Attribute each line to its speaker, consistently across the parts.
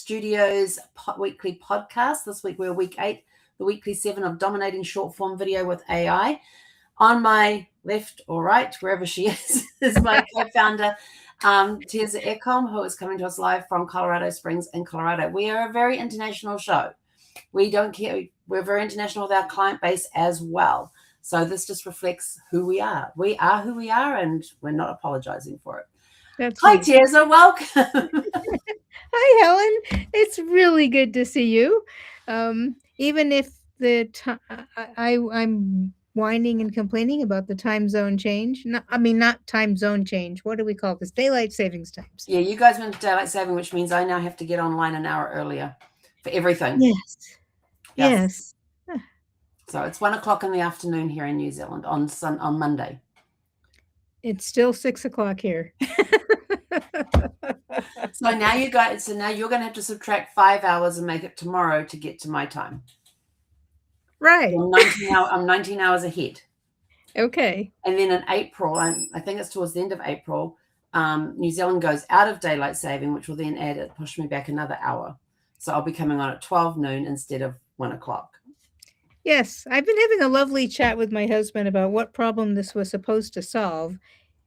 Speaker 1: Studios weekly podcast. This week we're week 8, the weekly 7 of dominating short form video with AI. On my left or right, wherever she is my co-founder, Teresa Ekholm, who is coming to us live from Colorado Springs in Colorado. We are a very international show. We don't care. We're very international with our client base as well. So this just reflects who we are. We are who we are, and we're not apologizing for it.
Speaker 2: That's
Speaker 1: Hi,
Speaker 2: right.
Speaker 1: Teresa. Welcome.
Speaker 2: Hi, Helen. It's really good to see you. Even if I'm whining and complaining about the time zone change. Not time zone change. What do we call this? Daylight savings times.
Speaker 1: Yeah, you guys went to daylight saving, which means I now have to get online an hour earlier for everything.
Speaker 2: Yes. Yes.
Speaker 1: So it's 1 o'clock in the afternoon here in New Zealand on Monday.
Speaker 2: It's still 6 o'clock here.
Speaker 1: So now you're going to have to subtract 5 hours and make it tomorrow to get to my time.
Speaker 2: Right.
Speaker 1: I'm 19 hours ahead.
Speaker 2: Okay.
Speaker 1: And then in April, I think it's towards the end of April, New Zealand goes out of daylight saving, which will then push me back another hour. So I'll be coming on at 12 noon instead of 1 o'clock.
Speaker 2: Yes, I've been having a lovely chat with my husband about what problem this was supposed to solve.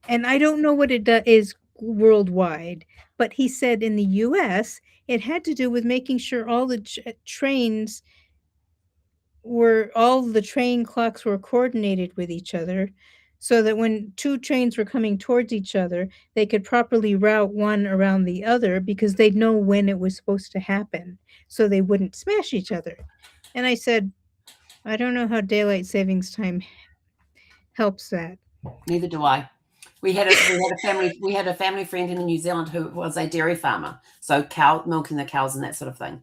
Speaker 2: And I don't know what it is worldwide, but he said in the US, it had to do with making sure all the all the train clocks were coordinated with each other so that when two trains were coming towards each other, they could properly route one around the other because they'd know when it was supposed to happen so they wouldn't smash each other. And I said, I don't know how daylight savings time helps that.
Speaker 1: Neither do I. We had a family friend in New Zealand who was a dairy farmer, so milking the cows and that sort of thing.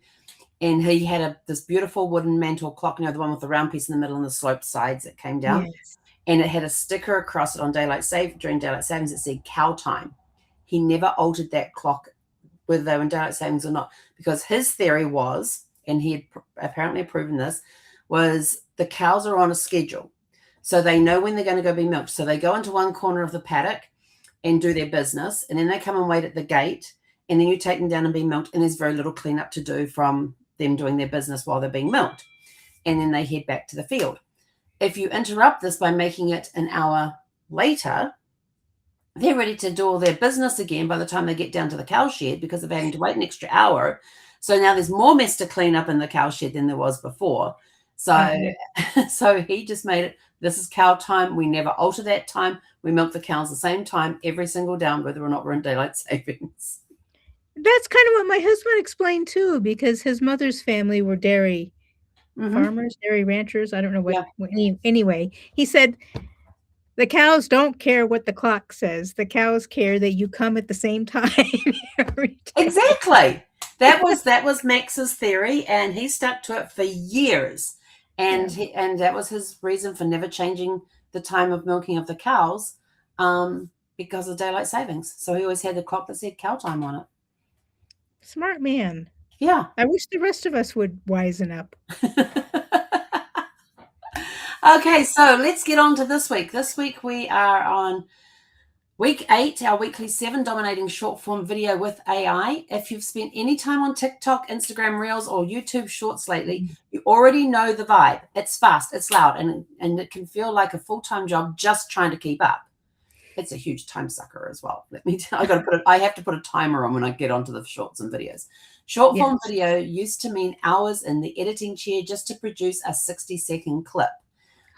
Speaker 1: And he had this beautiful wooden mantle clock, the one with the round piece in the middle and the sloped sides that came down.
Speaker 2: Yes.
Speaker 1: And it had a sticker across it on during daylight savings that said cow time. He never altered that clock, whether they were in daylight savings or not, because his theory was, and he had apparently proven this, was the cows are on a schedule. So they know when they're going to go be milked. So they go into one corner of the paddock and do their business, and then they come and wait at the gate, and then you take them down and be milked, and there's very little cleanup to do from them doing their business while they're being milked. And then they head back to the field. If you interrupt this by making it an hour later, they're ready to do all their business again by the time they get down to the cow shed because of having to wait an extra hour. So now there's more mess to clean up in the cow shed than there was before. So, So he just made it, this is cow time. We never alter that time. We milk the cows the same time every single day, whether or not we're in daylight savings.
Speaker 2: That's kind of what my husband explained too, because his mother's family were dairy farmers, dairy ranchers. I don't know what. Yeah. Anyway, he said the cows don't care what the clock says. The cows care that you come at the same time every day.
Speaker 1: Exactly. That was Max's theory, and he stuck to it for years. And that was his reason for never changing the time of milking of the cows, because of daylight savings. So he always had the clock that said cow time on it.
Speaker 2: Smart man.
Speaker 1: Yeah.
Speaker 2: I wish the rest of us would wisen up.
Speaker 1: Okay, so let's get on to this week. This week we are on week 8, our weekly 7 dominating short form video with AI. If you've spent any time on TikTok, Instagram Reels, or YouTube Shorts lately, you already know the vibe. It's fast, it's loud, and it can feel like a full-time job just trying to keep up. It's a huge time sucker as well. Let me tell you, I have to put a timer on when I get onto the shorts and videos. Short form video used to mean hours in the editing chair just to produce a 60-second clip.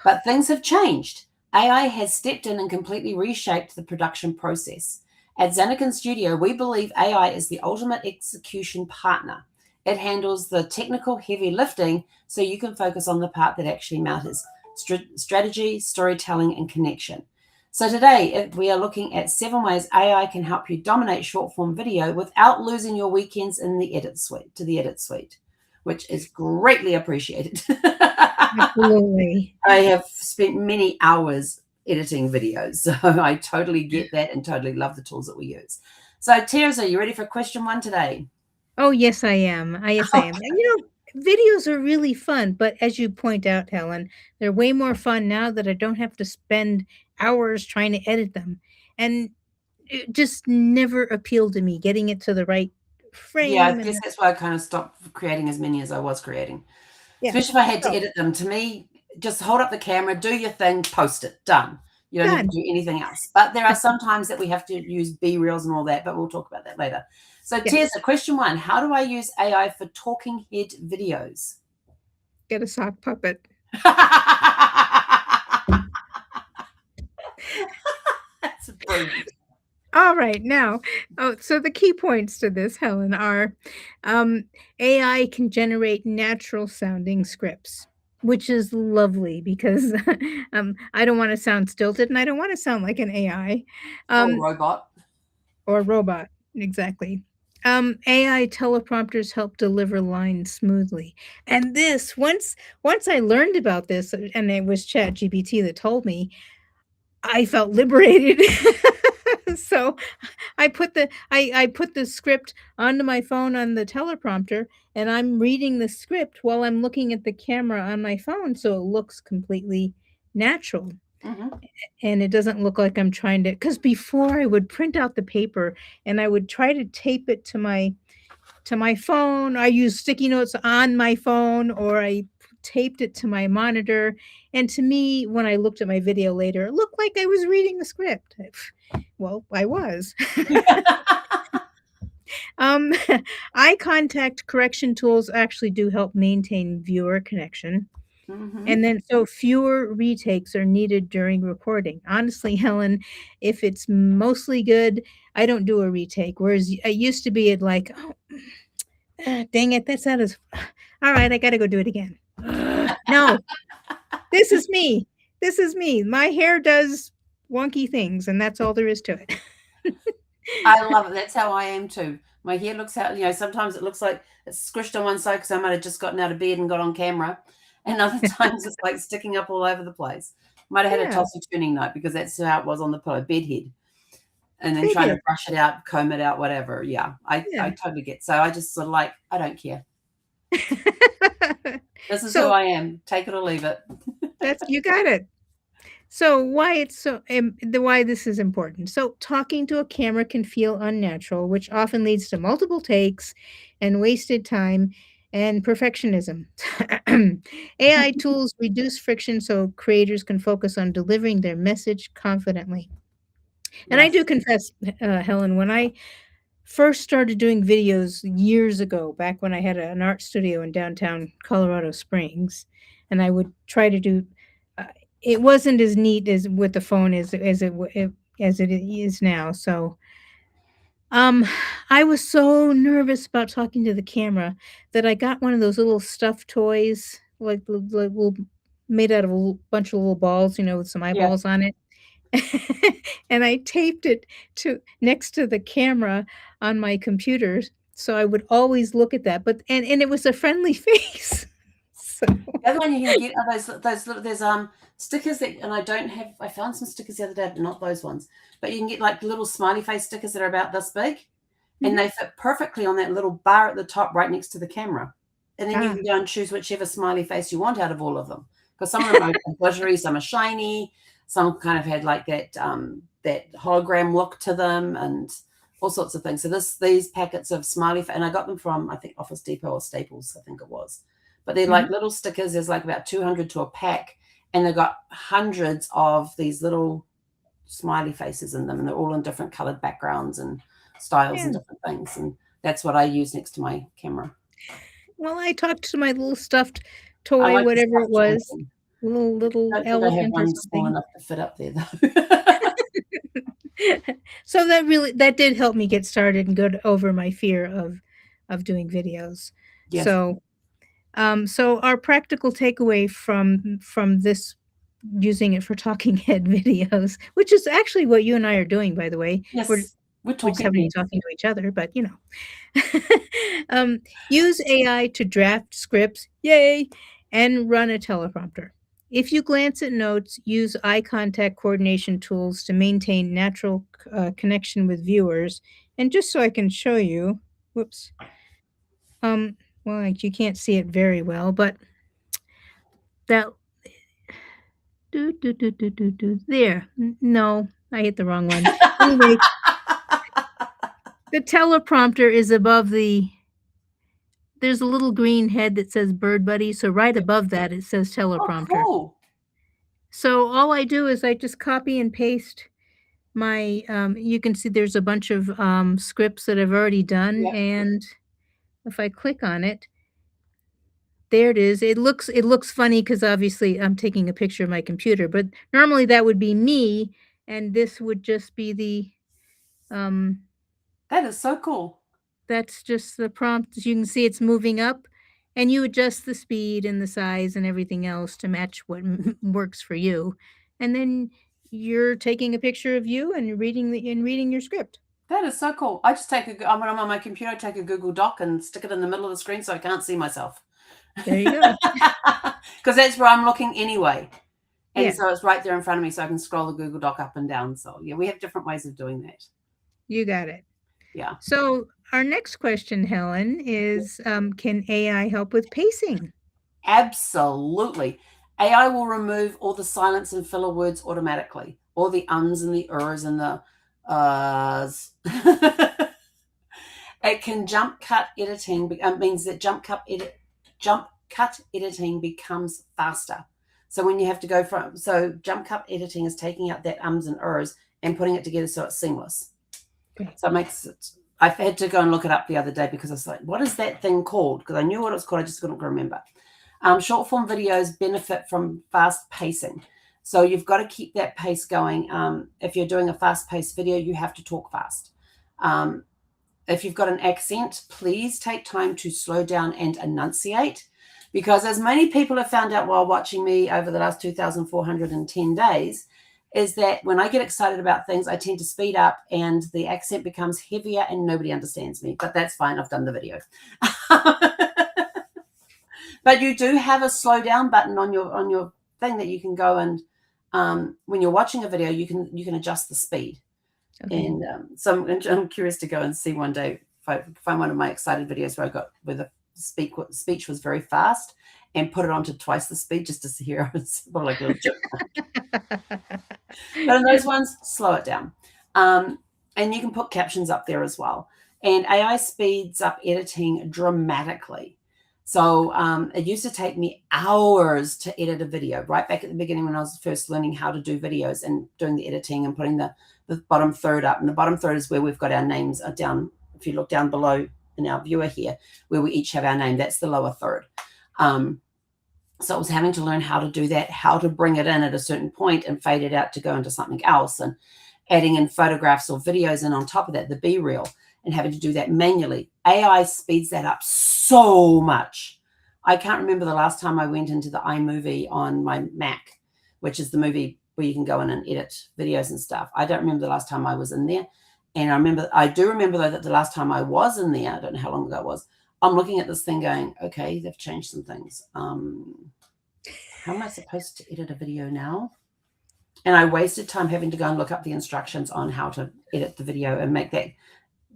Speaker 1: But things have changed. AI has stepped in and completely reshaped the production process. At Zanekin Studio, we believe AI is the ultimate execution partner. It handles the technical heavy lifting so you can focus on the part that actually matters: strategy, storytelling, and connection. So today we are looking at 7 ways AI can help you dominate short form video without losing your weekends in the edit suite, which is greatly appreciated.
Speaker 2: Absolutely.
Speaker 1: I have spent many hours editing videos, so I totally get that and totally love the tools that we use. So Teresa, are you ready for question 1 today?
Speaker 2: Oh, yes, I am. Yes, I am. Videos are really fun, but as you point out, Helen, they're way more fun now that I don't have to spend hours trying to edit them. And it just never appealed to me, getting it to the right
Speaker 1: Yeah, I
Speaker 2: frame and
Speaker 1: guess
Speaker 2: then
Speaker 1: that's why I kind of stopped creating as many as I was creating.
Speaker 2: yeah.
Speaker 1: Especially if I had to
Speaker 2: So,
Speaker 1: edit them. To me, just hold up the camera, do your thing, post it, done. You don't need to
Speaker 2: done.
Speaker 1: do anything else. But there are some times that we have to use B reels and all that, but we'll talk about that later. So,
Speaker 2: Yes.
Speaker 1: Tessa, question one: how do I use AI for talking head videos?
Speaker 2: Get a sock puppet.
Speaker 1: That's brilliant.
Speaker 2: All right, now, so the key points to this, Helen, are um, AI can generate natural sounding scripts, which is lovely because I don't want to sound stilted and I don't want to sound like an AI
Speaker 1: Or
Speaker 2: um,
Speaker 1: robot.
Speaker 2: or robot. Exactly. AI teleprompters help deliver lines smoothly. And this, once I learned about this, and it was ChatGPT that told me, I felt liberated. So I put the script onto my phone on the teleprompter, and I'm reading the script while I'm looking at the camera on my phone, so it looks completely natural,
Speaker 1: Hmm.
Speaker 2: and it doesn't look like I'm trying to. Because before I would print out the paper, and I would try to tape it to my phone. I used sticky notes on my phone, or I taped it to my monitor, and to me, when I looked at my video later, it looked like I was reading the script. Well, I was. Um, eye contact correction tools actually do help maintain viewer connection.
Speaker 1: Hmm.
Speaker 2: And then so fewer retakes are needed during recording. Honestly, Helen, if it's mostly good, I don't do a retake. Whereas I used to be at like, oh, dang it, that's not as all right, I gotta go do it again. No, this is me. This is me. My hair does wonky things, and that's all there is to it.
Speaker 1: I love it. That's how I am too. My hair looks out, sometimes it looks like it's squished on one side because I might have just gotten out of bed and got on camera. And other times it's like sticking up all over the place. Might have had a
Speaker 2: Yeah,
Speaker 1: tossy turning night because that's how it was on the pillow, bed head. And then
Speaker 2: they
Speaker 1: trying to
Speaker 2: did.
Speaker 1: brush it out, comb it out, whatever. Yeah, I
Speaker 2: Yeah.
Speaker 1: totally get. So I just sort of like, I don't care. This is who
Speaker 2: So
Speaker 1: I am. Take it or leave it.
Speaker 2: that's you got it. So why it's so the why this is important. So talking to a camera can feel unnatural, which often leads to multiple takes and wasted time and perfectionism. AI tools reduce friction so creators can focus on delivering their message confidently. And I
Speaker 1: Yes.
Speaker 2: do confess, Helen, when I first started doing videos years ago, back when I had an art studio in downtown Colorado Springs, and I would try to do, uh, it wasn't as neat as with the phone as it is now. So, um, I was so nervous about talking to the camera that I got one of those little stuffed toys, like little made out of a bunch of little balls, with some
Speaker 1: Yeah.
Speaker 2: eyeballs on it. And I taped it to next to the camera on my computer, so I would always look at that, but and it was a friendly face. So
Speaker 1: The other one you can get are those little there's stickers that, and I found some stickers the other day, but not those ones. But you can get like little smiley face stickers that are about this big, and
Speaker 2: mhm.
Speaker 1: they fit perfectly on that little bar at the top right next to the camera. And then you
Speaker 2: Ah,
Speaker 1: can go and choose whichever smiley face you want out of all of them. Because some of them are glittery, some are shiny, some kind of had like that hologram look to them, and all sorts of things. So these packets of smiley and I got them from, I think, Office Depot or Staples, I think it was. But they're
Speaker 2: mhm,
Speaker 1: like little stickers. There's like about 200 to a pack, and they've got hundreds of these little smiley faces in them, and they're all in different colored backgrounds and styles
Speaker 2: yeah.
Speaker 1: and different things. And that's what I use next to my camera.
Speaker 2: Well, I talked to my little stuffed
Speaker 1: I
Speaker 2: toy,
Speaker 1: like the
Speaker 2: whatever it
Speaker 1: stuffed toy
Speaker 2: was,
Speaker 1: thing.
Speaker 2: little
Speaker 1: I don't think I have
Speaker 2: elephant or
Speaker 1: one small
Speaker 2: something.
Speaker 1: enough to fit up there though.
Speaker 2: So that did help me get started and get over my fear of doing videos.
Speaker 1: Yes.
Speaker 2: So so our practical takeaway from this using it for talking head videos, which is actually what you and I are doing, by the way.
Speaker 1: Yes. We're
Speaker 2: We just
Speaker 1: talking
Speaker 2: happen to be
Speaker 1: heads.
Speaker 2: talking to each other, but use AI to draft scripts, yay, and run a teleprompter. If you glance at notes, use eye contact coordination tools to maintain natural connection with viewers. And just so I can show you, whoops, well, like, you can't see it very well, but that there. No, I hit the wrong one. Anyway, The teleprompter is above there's a little green head that says Bird Buddy, so right above that, it says
Speaker 1: Oh,
Speaker 2: teleprompter.
Speaker 1: cool.
Speaker 2: So all I do is I just copy and paste my, you can see there's a bunch of, scripts that I've already done,
Speaker 1: Yeah,
Speaker 2: and if I click on it, there it is. It looks funny because obviously I'm taking a picture of my computer, but normally that would be me, and this would just be um
Speaker 1: that is so cool.
Speaker 2: that's just the prompt. As you can see, it's moving up, and you adjust the speed and the size and everything else to match what works for you. And then you're taking a picture of you and reading your script.
Speaker 1: That is so cool. I just take when I'm on my computer, I take a Google Doc and stick it in the middle of the screen so I can't see myself.
Speaker 2: There you go.
Speaker 1: Because that's where I'm looking anyway. And
Speaker 2: Yeah,
Speaker 1: so it's right there in front of me so I can scroll the Google Doc up and down. So yeah, we have different ways of doing that.
Speaker 2: you got it.
Speaker 1: Yeah.
Speaker 2: So our next question, Helen, is can AI help with pacing?
Speaker 1: Absolutely. AI will remove all the silence and filler words automatically, all the ums and the ers and the uhs. It can jump cut editing, means that jump cut editing becomes faster. So when you have to go from, so jump cut editing is taking out that ums and ers and putting it together so it's seamless.
Speaker 2: Okay.
Speaker 1: So it makes it, I've had to go and look it up the other day because I was like, what is that thing called? Because I knew what it was called, I just couldn't remember. Short form videos benefit from fast pacing. So you've got to keep that pace going. If you're doing a fast paced video, you have to talk fast. If you've got an accent, please take time to slow down and enunciate, because as many people have found out while watching me over the last 2,410 days, is that when I get excited about things, I tend to speed up and the accent becomes heavier and nobody understands me. But that's fine. I've done the video. But you do have a slow down button on your thing that you can go and when you're watching a video, you can adjust the speed.
Speaker 2: Okay.
Speaker 1: And so I'm curious to go and see one day, find one of my excited videos where the speech was very fast and put it onto twice the speed just to hear it's like a little chipmunk. But in those ones, slow it down. And you can put captions up there as well. And AI speeds up editing dramatically. So it used to take me hours to edit a video, right back at the beginning when I was first learning how to do videos and doing the editing and putting the bottom third up. And the bottom third is where we've got our names down. If you look down below in our viewer here, where we each have our name, that's the lower third. So I was having to learn how to do that, how to bring it in at a certain point and fade it out to go into something else, and adding in photographs or videos. And on top of that, the B-reel, and having to do that manually. AI speeds that up so much. I can't remember the last time I went into the iMovie on my Mac, which is the movie where you can go in and edit videos and stuff. I don't remember the last time I was in there. And I do remember though that the last time I was in there, I don't know how long ago it was, I'm looking at this thing going, okay, they've changed some things. How am I supposed to edit a video now? And I wasted time having to go and look up the instructions on how to edit the video and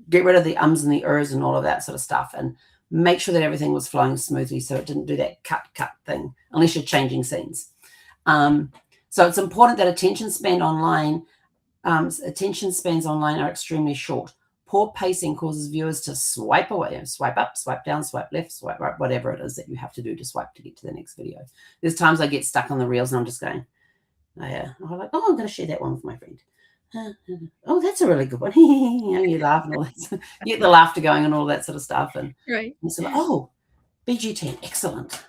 Speaker 1: get rid of the ums and the ers and all of that sort of stuff, and make sure that everything was flowing smoothly so it didn't do that cut thing unless you're changing scenes. So it's important that attention spans online are extremely short. Poor pacing causes viewers to swipe away, swipe up, swipe down, swipe left, swipe right, whatever it is that you have to do to swipe to get to the next video. There's times I get stuck on the reels and I'm just going, I'm like, I'm going to share that one with my friend. Oh, that's a really good one. You laugh and all that. You get the laughter going and all that sort of stuff. And
Speaker 2: Right.
Speaker 1: so like, oh, BGT, excellent.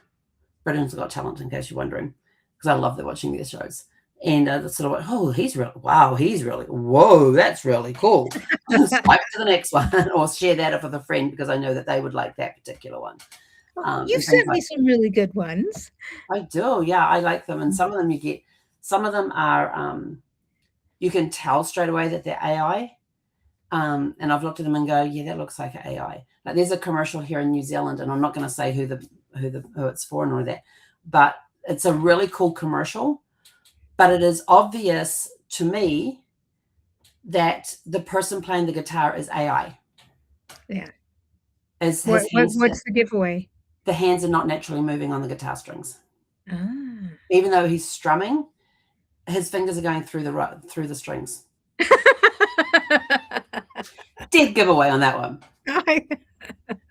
Speaker 1: Britain's Got Talent, in case you're wondering, because I love watching their shows. And that's sort of like, oh, whoa, that's really cool. Swipe to the next one, or share that with a friend because I know that they would like that particular one.
Speaker 2: You've sent me some really good ones.
Speaker 1: I do, yeah, I like them. And some of them are, you can tell straight away that they're AI. And I've looked at them and go, yeah, that looks like an AI. Like there's a commercial here in New Zealand, and I'm not going to say who it's for and all that, but it's a really cool commercial. But it is obvious to me that the person playing the guitar is AI.
Speaker 2: Yeah.
Speaker 1: What's
Speaker 2: the giveaway?
Speaker 1: The hands are not naturally moving on the guitar strings.
Speaker 2: Ah.
Speaker 1: Even though he's strumming, his fingers are going through the strings. Dead giveaway on that one.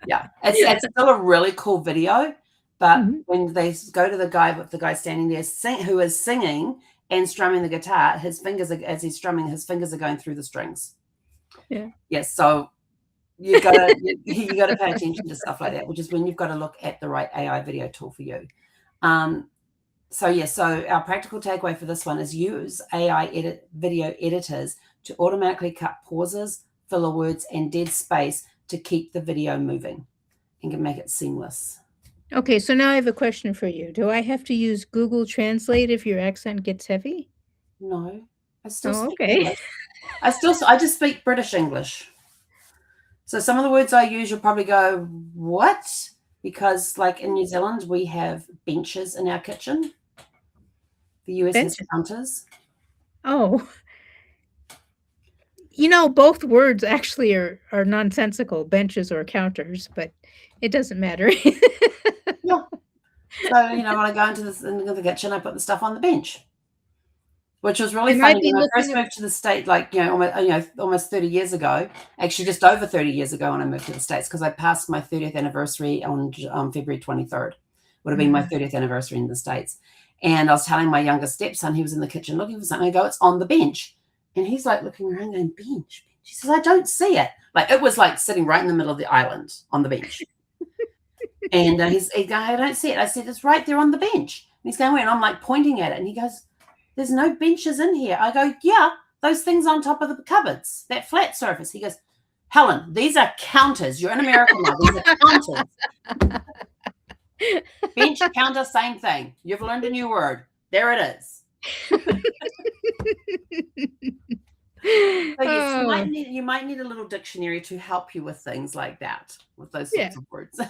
Speaker 1: Yeah, it's still a really cool video, but
Speaker 2: Mhm.
Speaker 1: when they go to the guy standing there who is singing and strumming the guitar, his fingers are, as he's strumming, his fingers are going through the strings.
Speaker 2: Yeah.
Speaker 1: Yes, so you gotta pay attention to stuff like that, which is when you've got to look at the right AI video tool for you. So our practical takeaway for this one is use AI video editors to automatically cut pauses, filler words, and dead space to keep the video moving and can make it seamless.
Speaker 2: Okay, so now I have a question for you. Do I have to use Google Translate if your accent gets heavy?
Speaker 1: No, I still
Speaker 2: Oh,
Speaker 1: speak
Speaker 2: okay.
Speaker 1: English. I just speak British English. So some of the words I use, you'll probably go, what? Because like in New Zealand, we have benches in our kitchen. The US has
Speaker 2: Benches.
Speaker 1: counters.
Speaker 2: Oh, you know, both words actually are nonsensical, benches or counters, but it doesn't matter.
Speaker 1: Yeah. So, when I go into the kitchen, I put the stuff on the bench, which was really
Speaker 2: And I'd
Speaker 1: funny
Speaker 2: be
Speaker 1: when I
Speaker 2: looking
Speaker 1: first
Speaker 2: at
Speaker 1: moved to the state, like, almost 30 years ago, actually just over 30 years ago when I moved to the States, because I passed my 30th anniversary on February 23rd. Would have been my 30th anniversary in the States. And I was telling my younger stepson, he was in the kitchen looking for something. I go, it's on the bench. And he's like looking around going, bench. She says, I don't see it. Like, it was like sitting right in the middle of the island on the bench. And he's going, I don't see it. I said, it's right there on the bench. And he's going, where? And I'm like pointing at it. And he goes, there's no benches in here. I go, yeah, those things on top of the cupboards, that flat surface. He goes, Helen, these are counters. You're in America now. These are counters. Bench, counter, same thing. You've learned a new word. There it is. So yes, you might need a little dictionary to help you with things like that, with those sorts of words.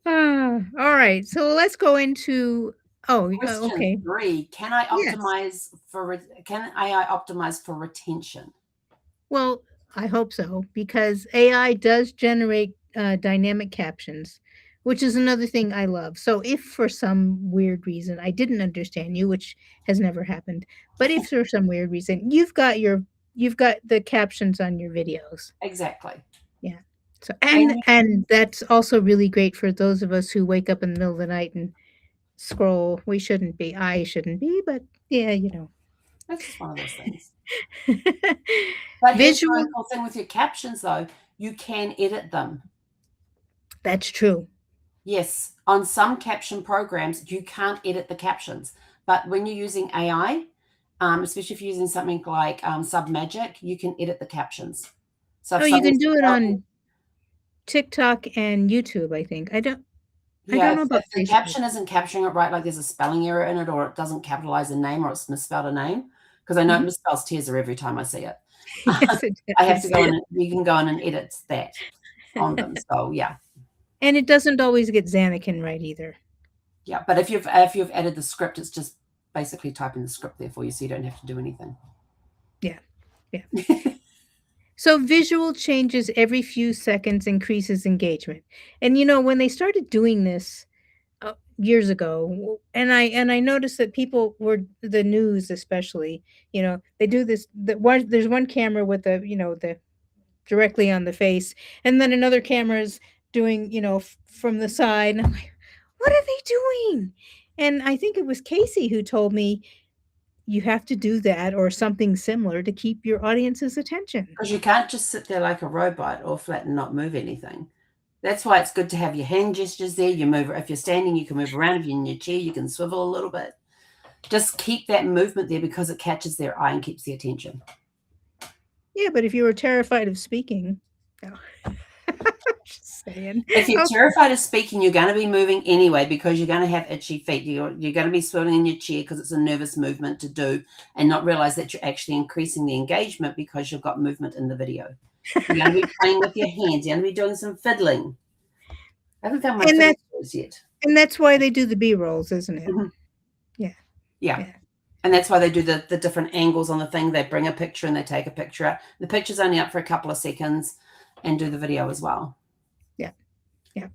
Speaker 2: All right. So let's go into
Speaker 1: Question
Speaker 2: okay.
Speaker 1: 3, can AI optimize for retention?
Speaker 2: Well, I hope so because AI does generate dynamic captions, which is another thing I love. So if for some weird reason I didn't understand you, which has never happened, but if for some weird reason you've got the captions on your videos.
Speaker 1: Exactly.
Speaker 2: Yeah. So and that's also really great for those of us who wake up in the middle of the night and scroll. We shouldn't be. I shouldn't be, but yeah,
Speaker 1: That's just one of those things. But here's the really
Speaker 2: Visual.
Speaker 1: cool thing with your captions, though. You can edit them.
Speaker 2: That's true.
Speaker 1: Yes, on some caption programs, you can't edit the captions. But when you're using AI, especially if you're using something like Submagic, you can edit the captions. So if
Speaker 2: Oh, you can
Speaker 1: something's
Speaker 2: do it
Speaker 1: spelled,
Speaker 2: on TikTok and YouTube, I think. I
Speaker 1: yeah,
Speaker 2: don't know about
Speaker 1: if the
Speaker 2: Facebook.
Speaker 1: caption isn't capturing it right, like there's a spelling error in it, or it doesn't capitalize a name, or it's misspelled a name, because I know it
Speaker 2: Mhm.
Speaker 1: misspells Teaser every time I see it.
Speaker 2: Yes, it
Speaker 1: I have to
Speaker 2: does.
Speaker 1: go in, you can go in and edit that on them. So yeah.
Speaker 2: And it doesn't always get Zanekin right either.
Speaker 1: Yeah, but if you've added the script, it's just basically typing the script there for you, so you don't have to do anything.
Speaker 2: Yeah. Yeah. So visual changes every few seconds increases engagement. And when they started doing this years ago, and I noticed that people were the news especially, they do this there's one camera with the directly on the face, and then another camera is doing, from the side. And I'm like, what are they doing? And I think it was Casey who told me you have to do that or something similar to keep your audience's attention.
Speaker 1: Because you can't just sit there like a robot or flat and not move anything. That's why it's good to have your hand gestures there. You move, if you're standing, you can move around. If you're in your chair, you can swivel a little bit. Just keep that movement there because it catches their eye and keeps the attention.
Speaker 2: Yeah, but if you were terrified of speaking, no. Just saying.
Speaker 1: If you're
Speaker 2: Okay.
Speaker 1: terrified of speaking, you're going to be moving anyway because you're going to have itchy feet. You're going to be swiveling in your chair because it's a nervous movement to do, and not realize that you're actually increasing the engagement because you've got movement in the video. You're going to be playing with your hands. You're going to be doing some fiddling. I haven't found my
Speaker 2: And
Speaker 1: fiddle
Speaker 2: that's
Speaker 1: toes yet.
Speaker 2: and that's why they do the B-rolls, isn't it?
Speaker 1: Mhm.
Speaker 2: Yeah.
Speaker 1: Yeah.
Speaker 2: Yeah.
Speaker 1: And that's why they do the different angles on the thing. They bring a picture and they take a picture out. The picture's only up for a couple of seconds and do the video as well.
Speaker 2: Yeah. Yeah.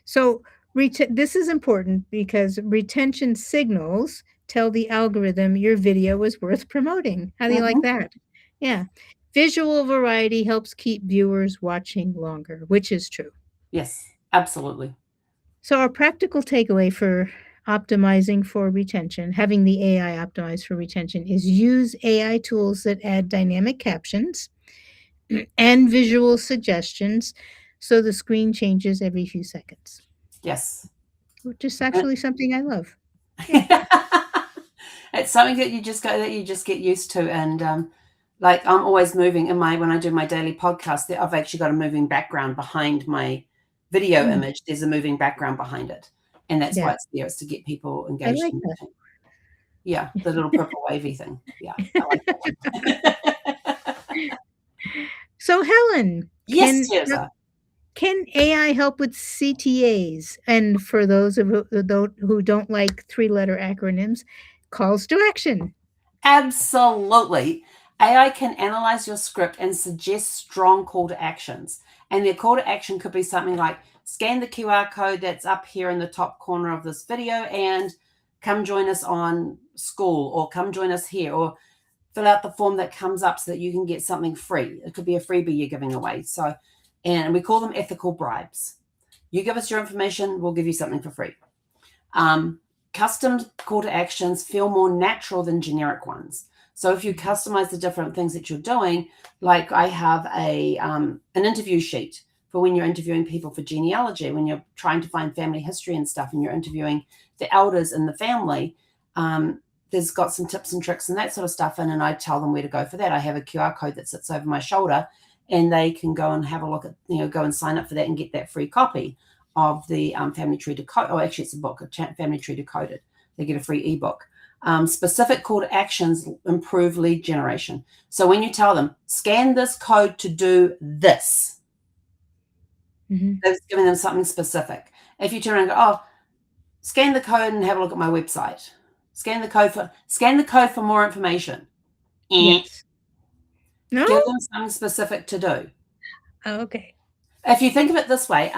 Speaker 2: So this is important because retention signals tell the algorithm your video is worth promoting. How do you like
Speaker 1: Mhm.
Speaker 2: that? Yeah. Visual variety helps keep viewers watching longer, which is true.
Speaker 1: Yes, absolutely.
Speaker 2: So, our practical takeaway for optimizing for retention, having the AI optimize for retention, is use AI tools that add dynamic captions and visual suggestions so the screen changes every few seconds,
Speaker 1: Yes.
Speaker 2: which is actually something I love. Yeah.
Speaker 1: It's something that you just get used to. And like I'm always moving when I do my daily podcast, I've actually got a moving background behind my video
Speaker 2: Mm,
Speaker 1: image. There's a moving background behind it. And that's
Speaker 2: yeah.
Speaker 1: why it's there. It's to get people
Speaker 2: I
Speaker 1: engaged
Speaker 2: like
Speaker 1: in
Speaker 2: that.
Speaker 1: it. Yeah, the little purple wavy thing. Yeah, I like that one.
Speaker 2: So, Helen,
Speaker 1: Yes, Tirza.
Speaker 2: can AI help with CTAs? And for those who don't like three-letter acronyms, calls to action.
Speaker 1: Absolutely. AI can analyze your script and suggest strong call to actions. And their call to action could be something like scan the QR code that's up here in the top corner of this video and come join us on school, or come join us here, or fill out the form that comes up so that you can get something free. It could be a freebie you're giving away. So, and we call them ethical bribes. You give us your information, we'll give you something for free. Custom call to actions feel more natural than generic ones. So if you customize the different things that you're doing, like I have an interview sheet for when you're interviewing people for genealogy, when you're trying to find family history and stuff, and you're interviewing the elders in the family, there's got some tips and tricks and that sort of stuff in, and I tell them where to go for that. I have a QR code that sits over my shoulder, and they can go and have a look at, go and sign up for that and get that free copy of the Family Tree Decoded. Oh, actually, it's a book, Family Tree Decoded. They get a free ebook. Specific call to actions improve lead generation. So when you tell them, scan this code to do this, that's giving them something specific. If you turn around and go, oh, scan the code and have a look at my website. Scan the code for more information.
Speaker 2: Yes. No?
Speaker 1: Give them something specific to do.
Speaker 2: Oh, okay.
Speaker 1: If you think of it this way,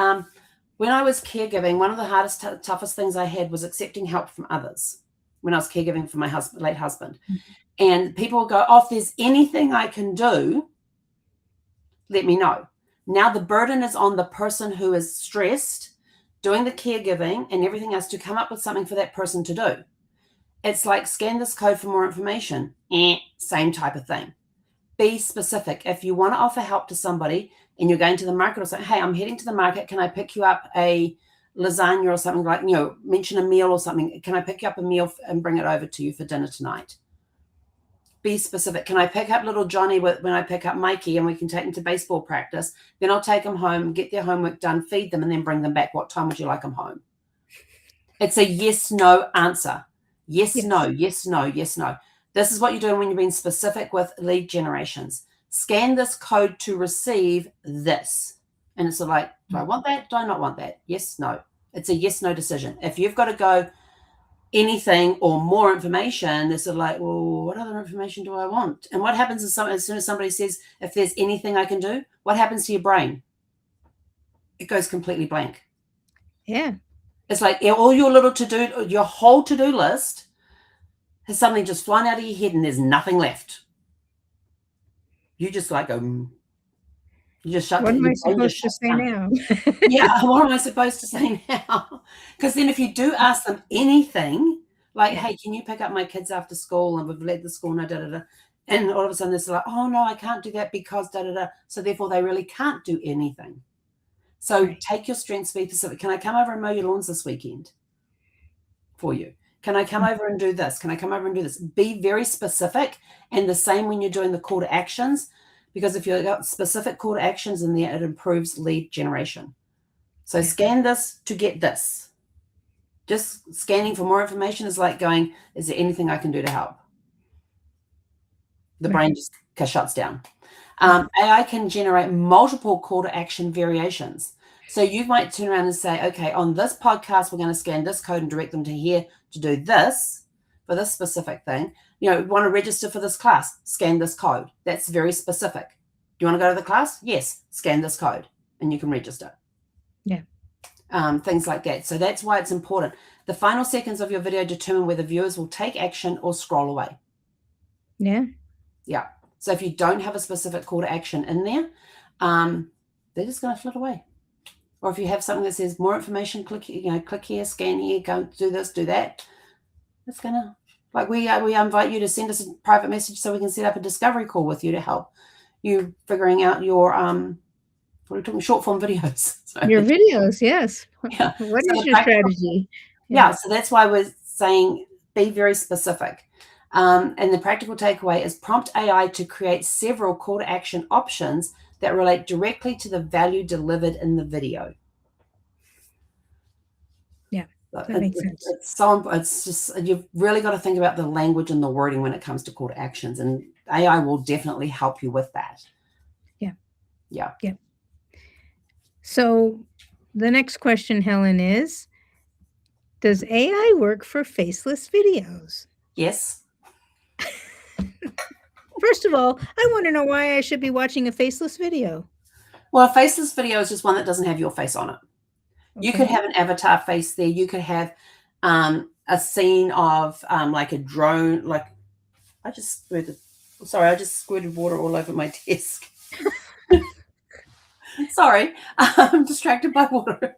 Speaker 1: when I was caregiving, one of the hardest, toughest things I had was accepting help from others when I was caregiving for my late husband. And people would go, oh, if there's anything I can do, let me know. Now the burden is on the person who is stressed, doing the caregiving and everything else, to come up with something for that person to do. It's like, scan this code for more information. Same type of thing. Be specific. If you want to offer help to somebody and you're going to the market or something, hey, I'm heading to the market. Can I pick you up a lasagna or something, like, mention a meal or something. Can I pick you up a meal and bring it over to you for dinner tonight? Be specific. Can I pick up little Johnny when I pick up Mikey and we can take him to baseball practice? Then I'll take them home, get their homework done, feed them, and then bring them back. What time would you like them home? It's a yes, no answer. Yes, no, yes, no, yes, no. This is what you're doing when you're being specific with lead generations. Scan this code to receive this. And it's like, do I want that? Do I not want that? Yes, no. It's a yes, no decision. If you've got to go anything or more information, it's like, well, what other information do I want? And what happens is, as soon as somebody says, if there's anything I can do, what happens to your brain? It goes completely blank.
Speaker 2: Yeah.
Speaker 1: It's like all your little to-do, your whole to-do list has suddenly just flown out of your head and there's nothing left. You just like, you just shut
Speaker 2: What
Speaker 1: down.
Speaker 2: am I supposed to say now?
Speaker 1: Yeah, what am I supposed to say now? Because then if you do ask them anything, like, hey, can you pick up my kids after school? And we've led the school, no, da-da-da. And all of a sudden they're like, oh, no, I can't do that because da-da-da. So therefore they really can't do anything. So take your strengths, be specific. Can I come over and mow your lawns this weekend for you? Can I come over and do this? Can I come over and do this? Be very specific. And the same when you're doing the call to actions, because if you've got specific call to actions in there, it improves lead generation. So scan this to get this. Just scanning for more information is like going, is there anything I can do to help? The brain just shuts down. AI can generate multiple call to action variations. So you might turn around and say, okay, on this podcast, we're going to scan this code and direct them to here to do this for this specific thing. Want to register for this class, scan this code. That's very specific. Do you want to go to the class? Yes, scan this code and you can register.
Speaker 2: Yeah.
Speaker 1: Things like that. So that's why it's important. The final seconds of your video determine whether viewers will take action or scroll away.
Speaker 2: Yeah.
Speaker 1: Yeah. So if you don't have a specific call to action in there, they're just going to flit away. Or if you have something that says more information, click here, click here, scan here, go do this, do that, it's going to, like we invite you to send us a private message so we can set up a discovery call with you to help you figuring out your what are we talking, short form videos. So,
Speaker 2: Your videos, yes.
Speaker 1: yeah.
Speaker 2: What
Speaker 1: So
Speaker 2: is your strategy?
Speaker 1: Yeah, so that's why we're saying be very specific. And the practical takeaway is prompt AI to create several call to action options that relate directly to the value delivered in the video.
Speaker 2: Yeah, that makes sense.
Speaker 1: It's just, you've really got to think about the language and the wording when it comes to call to actions, and AI will definitely help you with that.
Speaker 2: Yeah.
Speaker 1: Yeah.
Speaker 2: Yeah. So the next question, Helen, is, does AI work for faceless videos?
Speaker 1: Yes.
Speaker 2: First of all, I want to know why I should be watching a faceless video.
Speaker 1: Well, a faceless video is just one that doesn't have your face on it. You could have an avatar face there. You could have a scene of like a drone. Like I just squirted water all over my desk. Sorry, I'm distracted by water.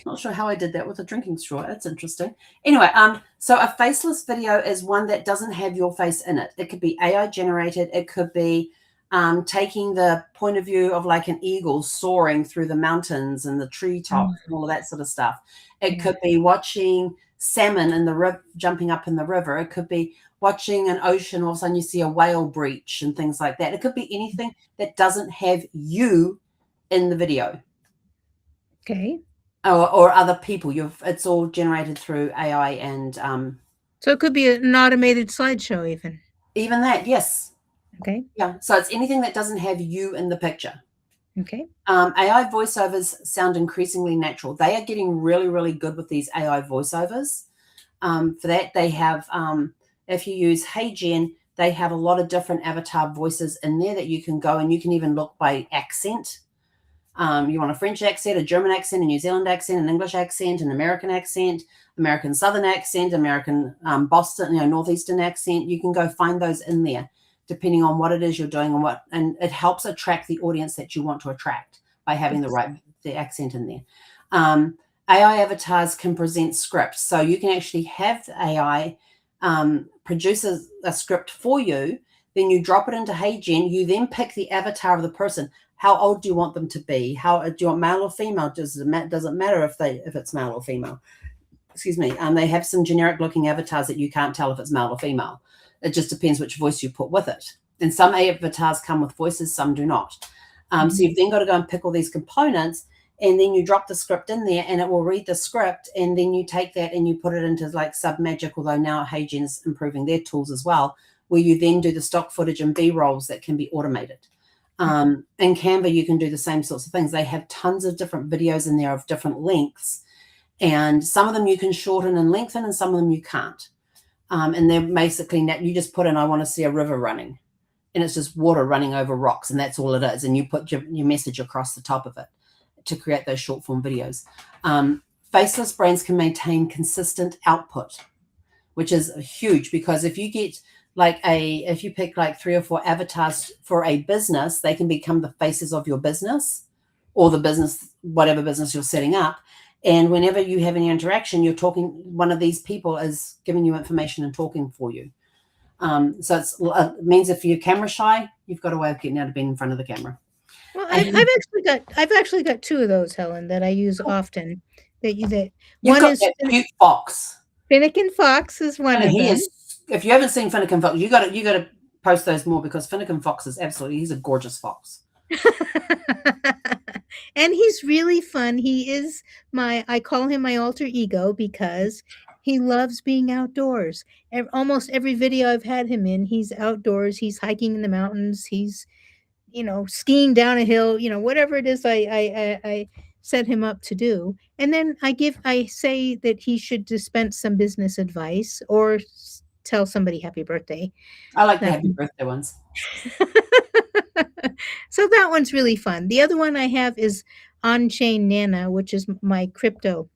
Speaker 1: Not sure how I did that with a drinking straw. That's interesting. Anyway, so a faceless video is one that doesn't have your face in it. It could be AI generated. It could be taking the point of view of like an eagle soaring through the mountains and the treetops and all of that sort of stuff. It could be watching salmon in the river, jumping up in the river. It could be watching an ocean. All of a sudden you see a whale breach and things like that. It could be anything that doesn't have you in the video.
Speaker 2: Okay.
Speaker 1: Or other people. It's all generated through AI and
Speaker 2: so it could be an automated slideshow
Speaker 1: even that, yes.
Speaker 2: Okay.
Speaker 1: Yeah. So it's anything that doesn't have you in the picture.
Speaker 2: Okay.
Speaker 1: AI voiceovers sound increasingly natural. They are getting really, really good with these AI voiceovers. For that, they have, if you use HeyGen, they have a lot of different avatar voices in there that you can go, and you can even look by accent. You want a French accent, a German accent, a New Zealand accent, an English accent, an American accent, American Southern accent, American Boston, Northeastern accent. You can go find those in there, depending on what it is you're doing and it helps attract the audience that you want to attract by having the accent in there. AI avatars can present scripts, so you can actually have the AI produce a script for you. Then you drop it into HeyGen. You then pick the avatar of the person. How old do you want them to be? How do you want male or female? Does it matter if it's male or female? Excuse me. They have some generic looking avatars that you can't tell if it's male or female. It just depends which voice you put with it. And some avatars come with voices, some do not. So you've then got to go and pick all these components, and then you drop the script in there, and it will read the script, and then you take that and you put it into like Submagic, although now HeyGen's improving their tools as well, where you then do the stock footage and B-rolls that can be automated. In Canva, you can do the same sorts of things. They have tons of different videos in there of different lengths, and some of them you can shorten and lengthen, and some of them you can't. And they're basically, you just put in, I want to see a river running, and it's just water running over rocks, and that's all it is. And you put your message across the top of it to create those short form videos. Faceless brands can maintain consistent output, which is huge, because if you get if you pick like 3 or 4 avatars for a business, they can become the faces of your business or the business, whatever business you're setting up. And whenever you have any interaction, you're talking, one of these people is giving you information and talking for you. So it means if you're camera shy, you've got a way of getting out of being in front of the camera.
Speaker 2: Well, I've actually got 2 of those, Helen, that I use often. That one is
Speaker 1: cute fox.
Speaker 2: Finnegan Fox is one of them.
Speaker 1: If you haven't seen Finnegan Fox, you got to post those more, because Finnegan Fox is he's a gorgeous fox.
Speaker 2: And he's really fun. He is I call him my alter ego, because he loves being outdoors. Almost every video I've had him in, he's outdoors. He's hiking in the mountains. He's, skiing down a hill, whatever it is I set him up to do. And then I say that he should dispense some business advice or tell somebody happy birthday.
Speaker 1: I like the happy birthday ones.
Speaker 2: So that one's really fun. The other one I have is On-Chain Nana, which is my crypto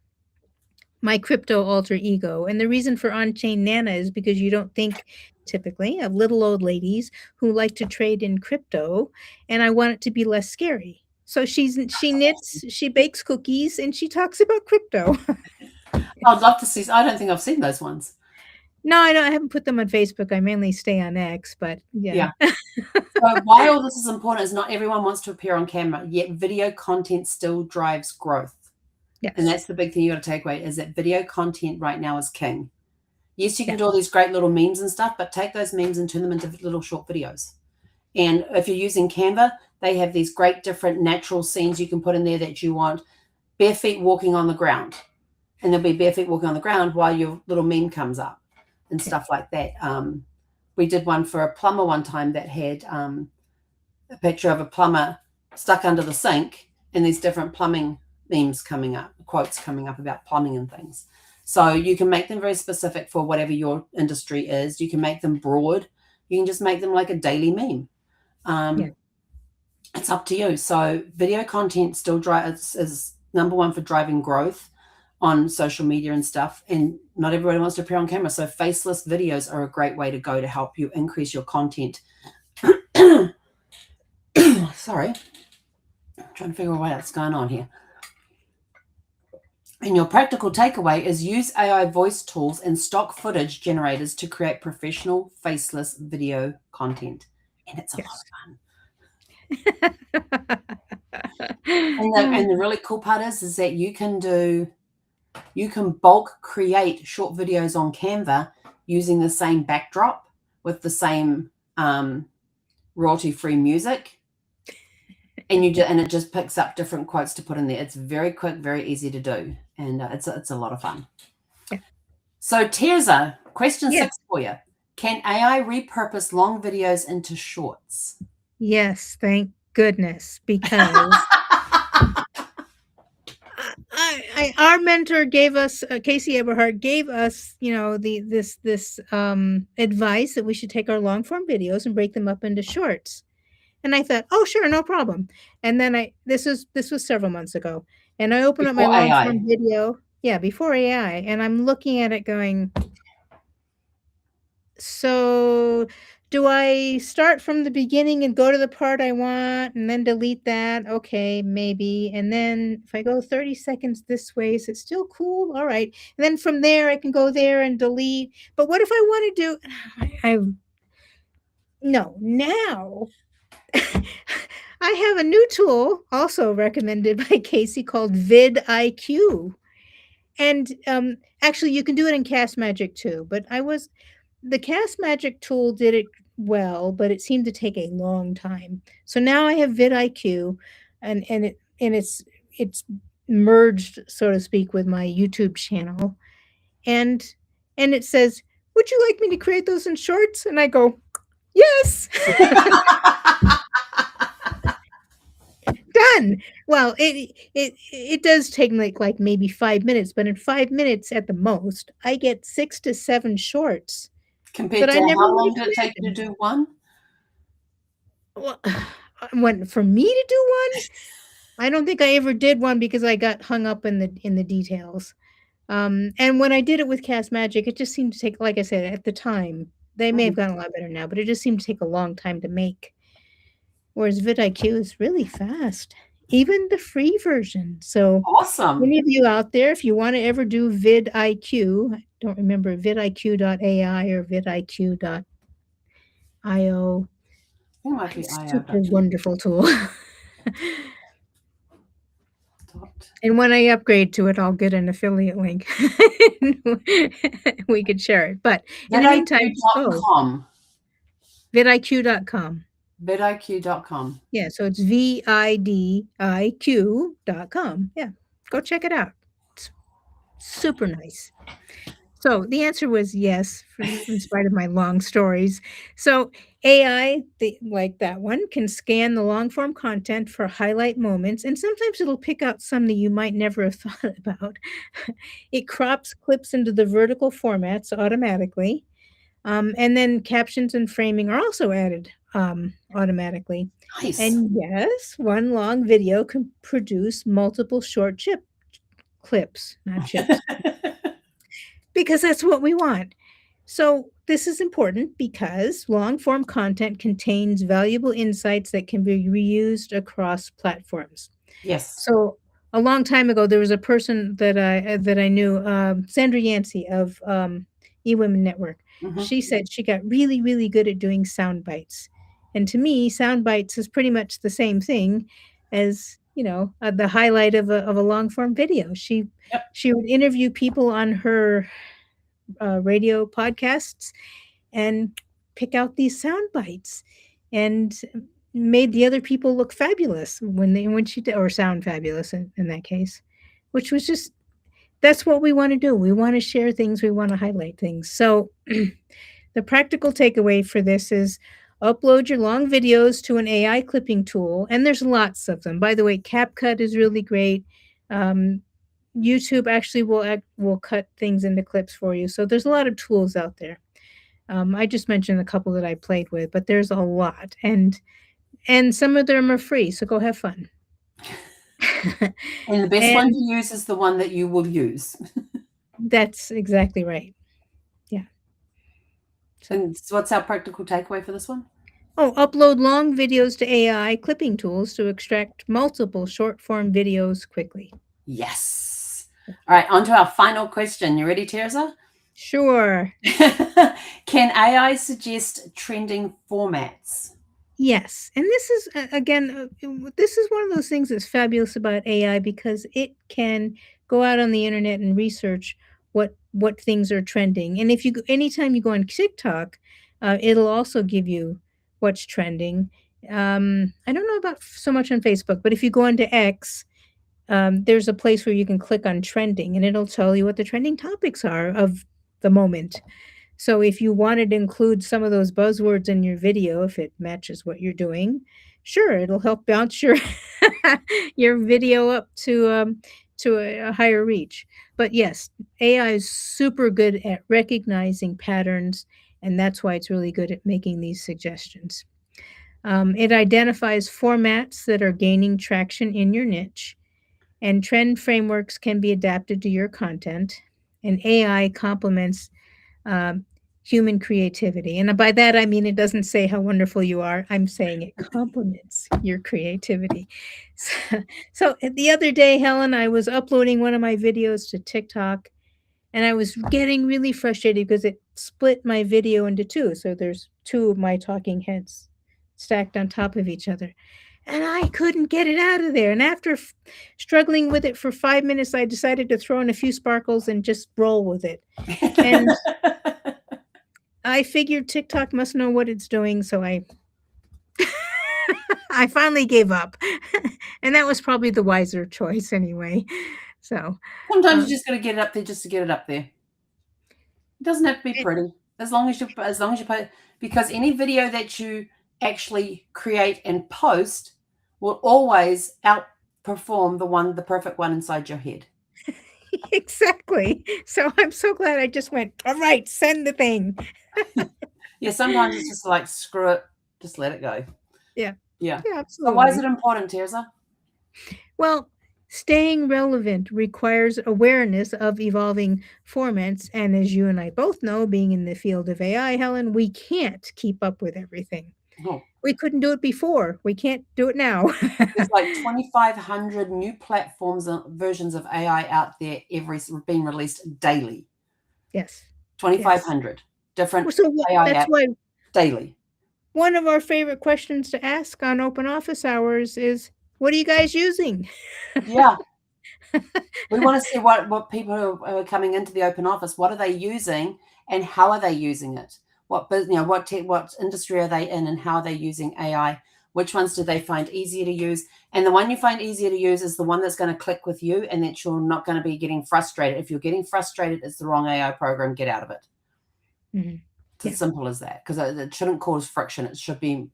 Speaker 2: alter ego. And the reason for On-Chain Nana is because you don't think typically, of little old ladies who like to trade in crypto, and I want it to be less scary. So she knits, she bakes cookies, and she talks about crypto.
Speaker 1: I'd love to see. I don't think I've seen those ones.
Speaker 2: No, I don't. I haven't put them on Facebook. I mainly stay on X, but yeah.
Speaker 1: Yeah. So why all this is important is not everyone wants to appear on camera, yet video content still drives growth. And
Speaker 2: Yes.
Speaker 1: that's the big thing you got to take away is that video content right now is king. Yes, you can
Speaker 2: Yeah.
Speaker 1: do all these great little memes and stuff, but take those memes and turn them into little short videos. And if you're using Canva, they have these great different natural scenes you can put in there that you want. Bare feet walking on the ground. And there'll be bare feet walking on the ground while your little meme comes up and stuff like that. We did one for a plumber one time that had a picture of a plumber stuck under the sink and these different plumbing memes coming up, quotes coming up about plumbing and things. So you can make them very specific for whatever your industry is. You can make them broad. You can just make them like a daily meme.
Speaker 2: Yeah.
Speaker 1: It's up to you. So video content still is number one for driving growth on social media and stuff. And not everybody wants to appear on camera. So faceless videos are a great way to go to help you increase your content. Sorry. I'm trying to figure out what's going on here. And your practical takeaway is use AI voice tools and stock footage generators to create professional faceless video content. And it's a lot of fun. And the really cool part is that you can bulk create short videos on Canva using the same backdrop with the same royalty-free music. And it just picks up different quotes to put in there. It's very quick, very easy to do. And it's a lot of fun.
Speaker 2: Yeah.
Speaker 1: So Terza, question 6 for you. Can AI repurpose long videos into shorts?
Speaker 2: Yes, thank goodness, because our mentor gave us, Casey Eberhardt gave us, this advice that we should take our long form videos and break them up into shorts. And I thought, oh, sure, no problem. And then this was several months ago, and I opened up my long form video. Yeah, before AI, and I'm looking at it going, so do I start from the beginning and go to the part I want and then delete that? Okay, maybe. And then if I go 30 seconds this way, is it still cool? All right. And then from there, I can go there and delete. But what if I want to do, no, now I have a new tool also recommended by Casey called vidIQ. And actually, you can do it in Cast Magic too. But the Cast Magic tool did it well, but it seemed to take a long time. So now I have vidIQ, and it's merged, so to speak, with my YouTube channel, and it says, "Would you like me to create those in shorts?" And I go, "Yes." Done. Well, it does take like maybe 5 minutes, but in 5 minutes at the most, I get 6 to 7 shorts.
Speaker 1: Compared to how long did it take you to do one?
Speaker 2: Well, for me to do one, I don't think I ever did one because I got hung up in the details. And when I did it with Cast Magic, it just seemed to take, like I said, at the time, they may have gotten a lot better now, but it just seemed to take a long time to make. Whereas vidIQ is really fast, even the free version. So
Speaker 1: awesome.
Speaker 2: Any of you out there, if you want to ever do vidIQ, I don't remember vidIQ.ai or vidIQ.io. Super wonderful tool. And when I upgrade to it, I'll get an affiliate link. We could share it. But in the meantime, vidIQ.com.
Speaker 1: vidIQ.com.
Speaker 2: Yeah, so it's vidIQ.com. Yeah, go check it out. It's super nice. So the answer was yes, in spite of my long stories. So AI, like that one, can scan the long form content for highlight moments, and sometimes it'll pick out some that you might never have thought about. It crops clips into the vertical formats automatically. And then captions and framing are also added automatically.
Speaker 1: Nice.
Speaker 2: And yes, one long video can produce multiple short clips, not chips. Because that's what we want. So this is important because long form content contains valuable insights that can be reused across platforms.
Speaker 1: Yes.
Speaker 2: So a long time ago, there was a person that I knew, Sandra Yancey of eWomen Network.
Speaker 1: Hmm.
Speaker 2: She said she got really, really good at doing sound bites, and to me, sound bites is pretty much the same thing as the highlight of a long form video.
Speaker 1: Yep.
Speaker 2: She would interview people on her radio podcasts and pick out these sound bites and made the other people look fabulous when she did, or sound fabulous in that case, which was just that's what we want to do. We want to share things, we want to highlight things. So the practical takeaway for this is upload your long videos to an AI clipping tool, and there's lots of them. By the way, CapCut is really great. um, YouTube actually will cut things into clips for you, so there's a lot of tools out there. I just mentioned a couple that I played with, but there's a lot, and some of them are free, so go have fun.
Speaker 1: And the best one to
Speaker 2: And
Speaker 1: use is the one that you will use.
Speaker 2: that's exactly right. Yeah. So,
Speaker 1: And so what's our practical takeaway for this one?
Speaker 2: upload long videos to AI clipping tools to extract multiple short form videos quickly.
Speaker 1: Yes. All right, on to our final question. You ready, Teresa?
Speaker 2: Sure.
Speaker 1: Can AI suggest trending formats?
Speaker 2: Yes, and this is again, this is one of those things that's fabulous about AI because it can go out on the internet and research what things are trending. And if anytime you go on TikTok, it'll also give you what's trending. I don't know about so much on Facebook, but if you go onto X, there's a place where you can click on trending, and it'll tell you what the trending topics are of the moment. So if you wanted to include some of those buzzwords in your video, if it matches what you're doing, sure, it'll help bounce your your video up to a higher reach. But yes, AI is super good at recognizing patterns, and that's why it's really good at making these suggestions. It identifies formats that are gaining traction in your niche, and trend frameworks can be adapted to your content. And AI complements um, human creativity. And by that, I mean, it doesn't say how wonderful you are. I'm saying it complements your creativity. So the other day, Helen, I was uploading one of my videos to TikTok, and I was getting really frustrated because it split my video into two. So there's two of my talking heads stacked on top of each other. And I couldn't get it out of there. And after struggling with it for 5 minutes, I decided to throw in a few sparkles and just roll with it. And I figured TikTok must know what it's doing, so I I finally gave up. And that was probably the wiser choice anyway. So,
Speaker 1: Sometimes you
Speaker 2: um,
Speaker 1: just got to get it up there just to get it up there. It doesn't have to be
Speaker 2: it
Speaker 1: pretty. As long as you put, because any video that you actually create and post will always outperform the perfect one inside your head.
Speaker 2: exactly. So I'm so glad I just went, "All right, send the thing."
Speaker 1: Yeah, sometimes it's just like screw it, just let it go.
Speaker 2: Yeah.
Speaker 1: Yeah.
Speaker 2: Yeah,
Speaker 1: So why is it
Speaker 2: absolutely.
Speaker 1: important, Teresa?
Speaker 2: Well, staying relevant requires awareness of evolving formats, and as you and I both know, being in the field of AI, Helen, we can't keep up with everything.
Speaker 1: Oh,
Speaker 2: We couldn't do it before. We can't do it now.
Speaker 1: there's like 2,500 new platforms and versions of AI out there every being released daily.
Speaker 2: Yes. Yes.
Speaker 1: 2,500 different
Speaker 2: Well, so what
Speaker 1: AI
Speaker 2: that's
Speaker 1: apps
Speaker 2: why
Speaker 1: daily.
Speaker 2: one of our favorite questions to ask on open office hours is, "What are you guys using?"
Speaker 1: Yeah. We want to see what people who are coming into the open office, what are they using and how are they using it? What industry are they in and how are they using AI? Which ones do they find easier to use? And the one you find easier to use is the one that's going to click with you and that you're not going to be getting frustrated. If you're getting frustrated, it's the wrong AI program. Get out of it.
Speaker 2: Mhm.
Speaker 1: It's as
Speaker 2: Yeah,
Speaker 1: simple as that because it shouldn't cause friction. It should be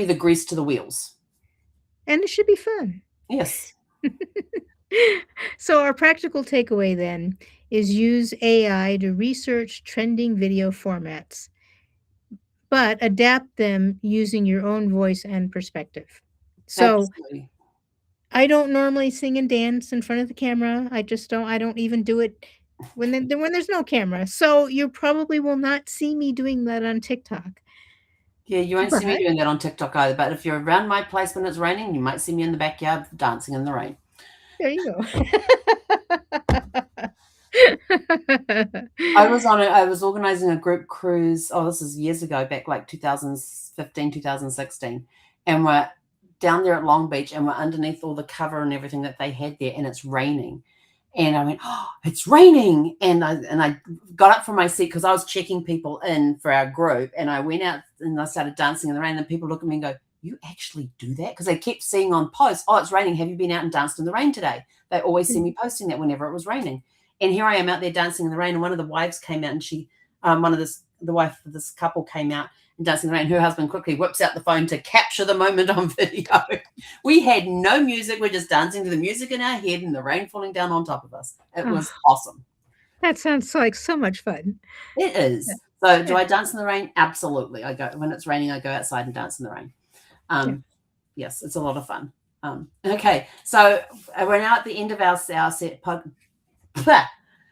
Speaker 1: the grease to the wheels.
Speaker 2: and it should be fun.
Speaker 1: Yes,
Speaker 2: So our practical takeaway then is use AI to research trending video formats, but adapt them using your own voice and perspective. So
Speaker 1: absolutely.
Speaker 2: I don't normally sing and dance in front of the camera. I just don't. I don't even do it when there's no camera. So you probably will not see me doing that on TikTok.
Speaker 1: Yeah, you won't see me
Speaker 2: But
Speaker 1: doing that on TikTok either. But if you're around my place when it's raining, you might see me in the backyard dancing in the rain.
Speaker 2: there you go.
Speaker 1: I was organizing a group cruise. Oh, this is years ago, back like 2015, 2016. And we're down there at Long Beach and we're underneath all the cover and everything that they had there, and it's raining. And I went, oh, it's raining. And I got up from my seat because I was checking people in for our group. And I went out and I started dancing in the rain. And people look at me and go, you actually do that? Because they kept seeing on posts, oh, it's raining. Have you been out and danced in the rain today? They always see me posting that whenever it was raining. And here I am out there dancing in the rain. And one of the wives came out and the wife of this couple came out and dancing in the rain. Her husband quickly whips out the phone to capture the moment on video. We had no music. We're just dancing to the music in our head and the rain falling down on top of us. It was awesome.
Speaker 2: That sounds like so much fun.
Speaker 1: It is. So do I dance in the rain? Absolutely. I go when it's raining, I go outside and dance in the rain. Yes, it's a lot of fun. Okay, so we're now at the end of our set.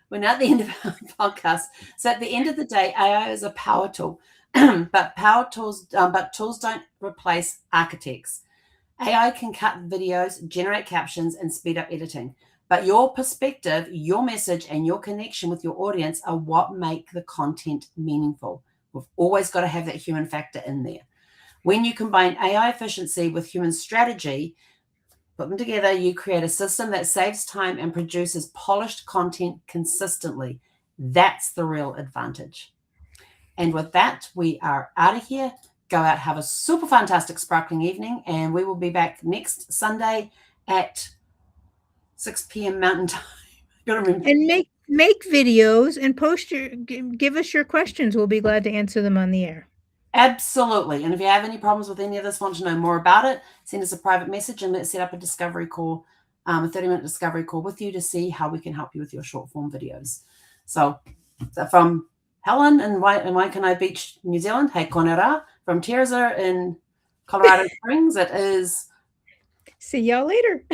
Speaker 1: We're now at the end of our podcast. So at the end of the day, AI is a power tool, but tools don't replace architects. AI can cut videos, generate captions, and speed up editing. But your perspective, your message, and your connection with your audience are what make the content meaningful. We've always got to have that human factor in there. When you combine AI efficiency with human strategy, put them together, you create a system that saves time and produces polished content consistently. That's the real advantage. And with that, we are out of here. Go out, have a super fantastic sparkling evening, and we will be back next Sunday at 6 p.m. Mountain Time.
Speaker 2: And make videos and give us your questions. We'll be glad to answer them on the air.
Speaker 1: Absolutely. And if you have any problems with any of this, want to know more about it, send us a private message and let's set up a discovery call, a 30-minute discovery call with you to see how we can help you with your short form videos. So from Helen in Waikanae Beach, New Zealand, hey konera. From Teresa in Colorado Springs, it is.
Speaker 2: See y'all later.